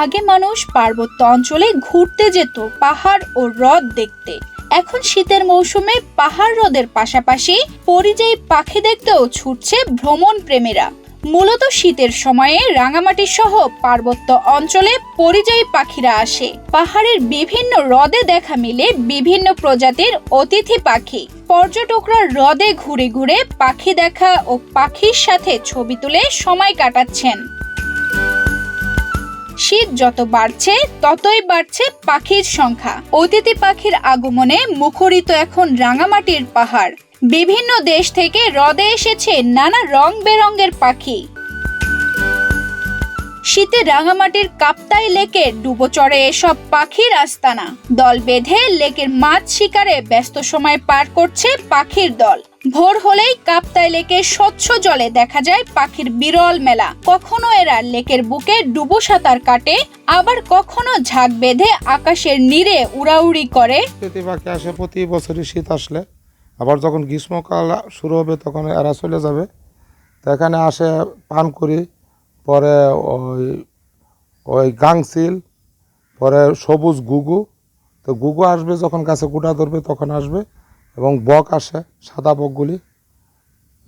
আগে মানুষ পার্বত্য অঞ্চলে ঘুরতে যেত পাহাড় ও হ্রদ দেখতে। এখন শীতের মৌসুমে পাহাড় হ্রদের পাশাপাশি পরিযায়ী পাখি দেখতেও ছুটছে ভ্রমণ প্রেমীরা। মূলত শীতের সময়ে রাঙামাটি সহ পার্বত্য অঞ্চলে পরিযায়ী পাখিরা আসে। পাহাড়ের বিভিন্ন হ্রদে দেখা মিলে বিভিন্ন প্রজাতির অতিথি পাখি। পর্যটকরা হ্রদে ঘুরে ঘুরে পাখি দেখা ও পাখির সাথে ছবি তুলে সময় কাটাচ্ছেন। শীত যত বাড়ছে ততই বাড়ছে পাখির সংখ্যা। অতিথি পাখির আগমনে মুখরিত এখন রাঙামাটির পাহাড়। বিভিন্ন দেশ থেকে হ্রদে এসেছে নানা রং বেরঙের পাখি। শীতে রাঙামাটির কাপ্তাই লেকে ডুবোচড়ে এসব পাখির আস্তানা। দল বেঁধে লেকের মাছ শিকারে ব্যস্ত সময় পার করছে পাখির দল। ভোর হলেই কাপ্তাই লেকের স্বচ্ছ জলে দেখা যায় পাখির বিরল মেলা। কখনো এরা লেকের বুকে ডুবো সাঁতার কাটে, আবার কখনো ঝাঁক বেঁধে আকাশের নীড়ে উড়াউড়ি করে। পাখি আসে প্রতি বছরই শীত আসলে, আবার যখন গ্রীষ্মকাল শুরু হবে তখন এরা চলে যাবে। তো এখানে আসে পান করি, পরে ওই গাংচিল, পরে সবুজ গুগু। তো গুগু আসবে যখন গাছে গুঁড়া ধরবে তখন আসবে, এবং বক আসে, সাদা বকগুলি,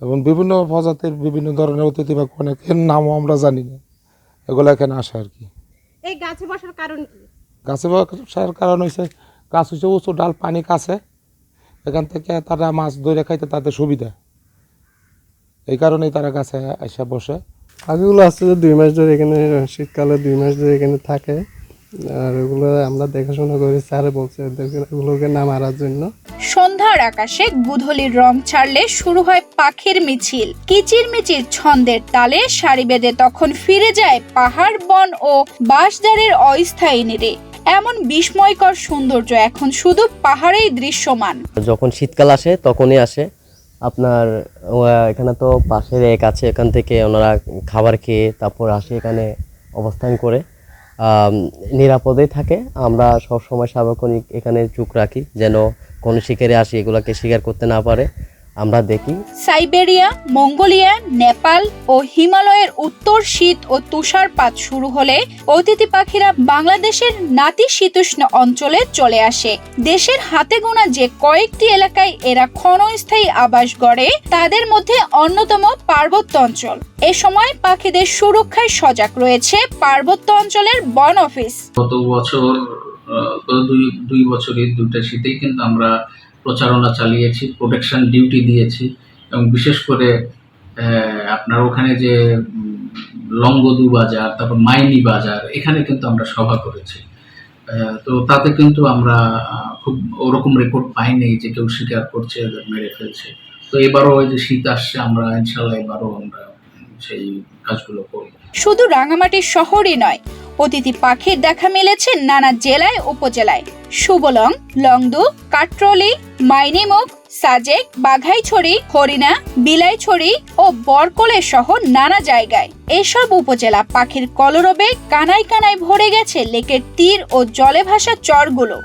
এবং বিভিন্ন প্রজাতির বিভিন্ন ধরনের অতিথি পাখি, অনেকের নামও আমরা জানি না, এগুলো এখানে আসে আর কি। এই গাছে বসার কারণ কি? গাছে বসার কারণ হচ্ছে গাছ হচ্ছে উঁচু ডাল, পানি কাছে, এখান থেকে তারা মাছ ধরে খাইতে তাদের সুবিধা, এই কারণেই তারা গাছে এসে বসে। পাখিগুলো আসছে যে 2 মাস ধরে এখানে, শীতকালে 2 মাস ধরে এখানে থাকে, আর ওগুলো আমরা দেখাশোনা করি। স্যারে বলছে এগুলোকে না মারার জন্য। সন্ধ্যার আকাশে গুধলির রং ছাড়লে শুরু হয় পাখির মিছিল। কিচিরমিচির ছন্দের তালে সারি বেঁধে তখন ফিরে যায় পাহাড়, বন ও বাঁশঝাড়ের অস্থায়ী নিরে। এমন বিস্ময়কর সৌন্দর্য এখন শুধু পাহাড়েই দৃশ্যমান। যখন শীতকাল আসে তখনই আসে। আপনার এখানে তো পাশের এক আছে, এখান থেকে ওনারা খাবার খেয়ে তারপর আসে, এখানে অবস্থান করে নিরাপদে থাকে। আমরা সবসময় সার্বক্ষণিক এখানে চোখ রাখি যেন কোনো শিকারে আসি এগুলাকে শিকার করতে না পারে, আমরা দেখি। সাইবেরিয়া, মঙ্গোলিয়া, নেপাল ও হিমালয়ের উত্তর শীত ও তুষারপাত শুরু হলে অতিথি পাখিরা বাংলাদেশের নাতিশীতোষ্ণ অঞ্চলে চলে আসে। দেশের হাতে গোনা যে কয়েকটি এলাকায় এরা ক্ষণস্থায়ী আবাস গড়ে তাদের মধ্যে অন্যতম পার্বত্য অঞ্চল। এ সময় পাখিদের সুরক্ষায় সজাগ রয়েছে পার্বত্য অঞ্চলের বন অফিস। গত বছর দুই বছরের 2টা শীতেই কিন্তু আমরা প্রচারণা চালিয়েছি, প্রোটেকশন ডিউটি দিয়েছি, এবং বিশেষ করে আপনার ওখানে যে লংগদু বাজার, তারপর মাইনি বাজার, এখানে কিন্তু আমরা সভা করেছি। তো তাতে কিন্তু আমরা খুব ওরকম রেকর্ড পাইনি যে কেউ শিকার করছে, মেরে ফেলছে। তো এবারও ওই যে শীত আসছে, আমরা ইনশাল্লাহ এবারও আমরা সেই কাজগুলো করব। শুধু রাঙামাটি শহরই নয়, অতিথি পাখির দেখা মিলেছে নানা জেলায় উপজেলায়। সুবলং, লংদু, কাটরলি, মাইনিমুখ, সাজেক, বাঘাইছড়ি, হরিণা, বিলাইছড়ি ও বরকলে সহ নানা জায়গায়। এসব উপজেলা পাখির কলরবে কানায় কানায় ভরে গেছে লেকের তীর ও জলে ভাসা চরগুলো।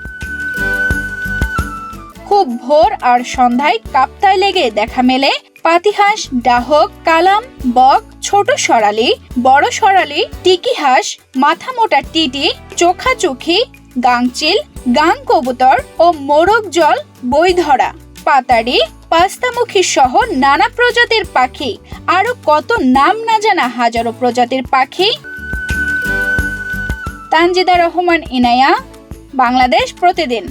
খুব ভোর আর সন্ধ্যায় কাপ্তাই লেগে দেখা মেলে পাতিহাঁস, ডাহক, কালাম, বক, ছোট সরালি, বড় সরালি, টিকি হাঁস, মাথা মোটা টিটি, চোখা চোখি, গাংচিল, গাং কবুতর ও মোরগ জল, বইধরা, পাতাড়ি, পাস্তামুখী সহ নানা প্রজাতির পাখি। আরো কত নাম না জানা হাজারো প্রজাতির পাখি। তানজিদা রহমান, ইনায়া, বাংলাদেশ প্রতিদিন।